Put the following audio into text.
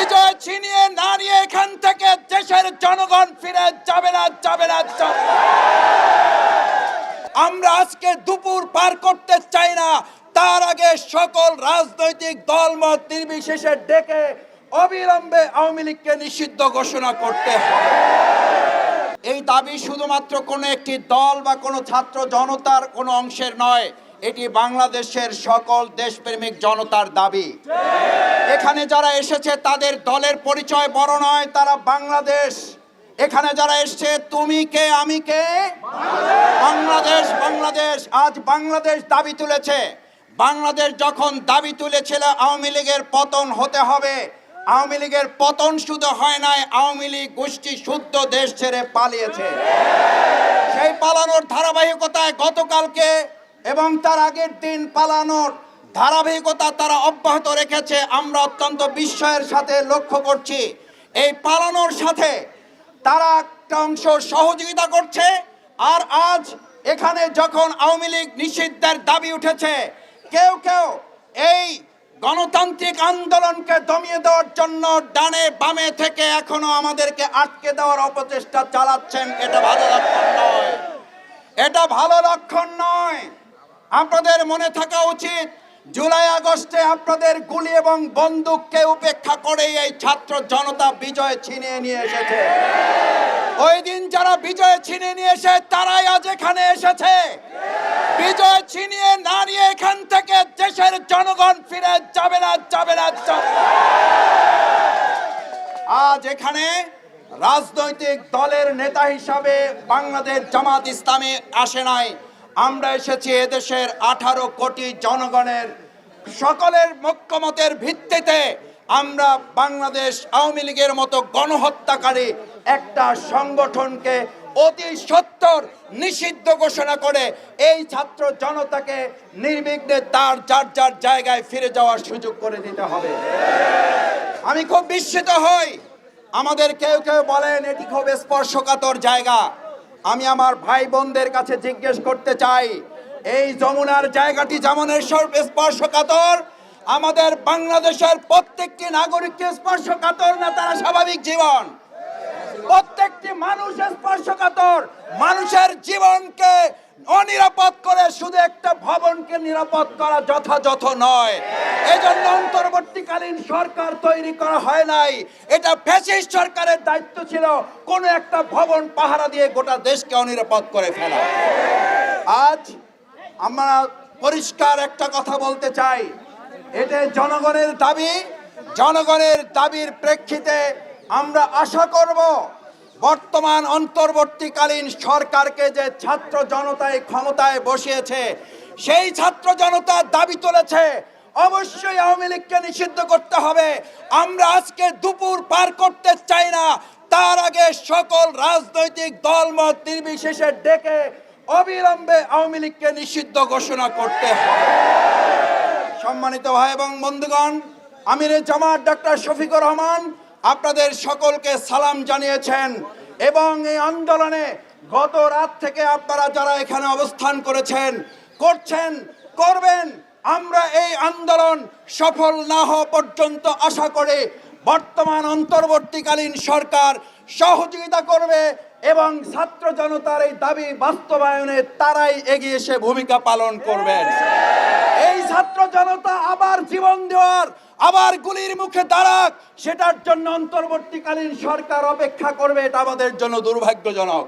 বিজয় ছিনিয়ে না নিয়ে এখান থেকে দেশের জনগণ ফিরে যাবে না। আমরা আজকে দুপুর পার করতে চাই না, তার আগে সকল রাজনৈতিক দলমত নির্বিশেষে ডেকে অবিলম্বে আওয়ামী লীগকে নিষিদ্ধ ঘোষণা করতে হবে। এই দাবি শুধুমাত্র কোনো একটি দল বা কোনো ছাত্র জনতার কোনো অংশের নয়, এটি বাংলাদেশের সকল দেশপ্রেমিক জনতার দাবি। এখানে যারা এসেছে তাদের দলের পরিচয় বড় নয়, তারা বাংলাদেশ। এখানে যারা এসছে তুমি কে আমি কে, বাংলাদেশ। বাংলাদেশ আজ বাংলাদেশ দাবি তুলেছে। বাংলাদেশ যখন দাবি তুলেছিল আওয়ামী লীগের পতন হতে হবে, আওয়ামী লীগের পতন শুধু হয় নাই, আওয়ামী লীগ গোষ্ঠী শুদ্ধ দেশ ছেড়ে পালিয়েছে। সেই পালানোর ধারাবাহিকতায় গতকালকে এবং তার আগের দিন পালানোর ধারাবাহিকতা তারা অব্যাহত রেখেছে। আমরা অত্যন্ত বিস্ময়ের সাথে লক্ষ্য করছি এই পালানোর সাথে তারা একটা অংশ সহযোগিতা করছে। আর আজ এখানে যখন আওয়ামী লীগ নিষিদ্ধের দাবি উঠেছে, কেউ কেউ এই গণতান্ত্রিক আন্দোলনকে দমিয়ে দেওয়ার জন্য ডানে বামে থেকে এখনো আমাদেরকে আটকে দেওয়ার অপচেষ্টা চালাচ্ছেন। এটা ভালো লক্ষণ নয়, এটা ভালো লক্ষণ নয়। আপনাদের মনে থাকা উচিত, জুলাই আগস্টে আপনাদের গুলি এবং বন্দুককে উপেক্ষা করে এই ছাত্র জনতা বিজয় ছিনিয়ে নিয়ে এসেছে। ওই দিন যারা বিজয় ছিনিয়ে নিয়ে এসে তারাই আজ এখানে এসেছে। বিজয় ছিনিয়ে না নিয়ে এখান থেকে দেশের জনগণ ফিরে যাবে না। আজ এখানে রাজনৈতিক দলের নেতা হিসাবে বাংলাদেশ জামাত ইসলামী আসে নাই। আমরা এসেছি এদেশের 18 কোটি জনগণের সকলের ঐক্যমতের ভিত্তিতে আমরা বাংলাদেশ আওয়ামী লীগের মতো গণহত্যাকারী একটা সংগঠনকে অতি সত্বর নিষিদ্ধ ঘোষণা করে এই ছাত্র জনতাকে নির্বিঘ্নে তার যার জায়গায় ফিরে যাওয়ার সুযোগ করে দিতে হবে। আমি খুব বিস্মিত হই, আমাদের কেউ কেউ বলেন এটি খুব স্পর্শকাতর জায়গা। আমি আমার ভাই বোনদের কাছে জিজ্ঞেস করতে চাই, এই যমুনার জায়গাটি যেমন স্পর্শকাতর, আমাদের বাংলাদেশের প্রত্যেকটি নাগরিককে স্পর্শকাতর না তারা স্বাভাবিক জীবন? প্রত্যেকটি মানুষ স্পর্শকাতর। মানুষের জীবনকে অনিরাপদ করে শুধু একটা ভবনকে নিরাপদ করা যথাযথ নয়। এজন্য অন্তর্বর্তীকালীন সরকার তৈরি করা হয় নাই। এটা ফ্যাসিস্ট সরকারের দায়িত্ব ছিল কোন একটা ভবন পাহারা দিয়ে গোটা দেশকে অনিরাপদ করে ফেলা। আজ আমরা পরিষ্কার একটা কথা বলতে চাই, এটা জনগণের দাবি। জনগণের দাবির প্রেক্ষিতে আমরা আশা করব বর্তমান অন্তর্বর্তীকালীন সরকারকে যে ছাত্র জনতায় ক্ষমতায় বসিয়েছে, সেই ছাত্র জনতা দাবি তুলেছে অবশ্যই আওয়ামী লীগকে নিষিদ্ধ করতে হবে। আমরা আজকে দুপুর পার করতে চাই না, তার আগে সকল রাজনৈতিক দলমত নির্বিশেষে ডেকে অবিলম্বে আওয়ামী লীগকে নিষিদ্ধ ঘোষণা করতে হবে। সম্মানিত ভাই এবং বন্ধুগণ, আমিরে জামাত ডক্টর শফিকুর রহমান আপনাদের সকলকে সালাম জানিয়েছেন এবং এই আন্দোলনে গত রাত থেকে আপনারা যারা এখানে অবস্থান করেছেন, করবেন, আমরা এই আন্দোলন সফল না হওয়া পর্যন্ত আশা করি বর্তমান অন্তর্বর্তীকালীন সরকার সহযোগিতা করবে এবং ছাত্র জনতার এই দাবি বাস্তবায়নে তারাই এগিয়ে এসে ভূমিকা পালন করবেন। এই ছাত্র জনতা আবার জীবন দেওয়ার, আবার গুলির মুখে দাঁড়াক, সেটার জন্য অন্তর্বর্তীকালীন সরকার অপেক্ষা করবে। এটা আমাদের জন্য দুর্ভাগ্যজনক।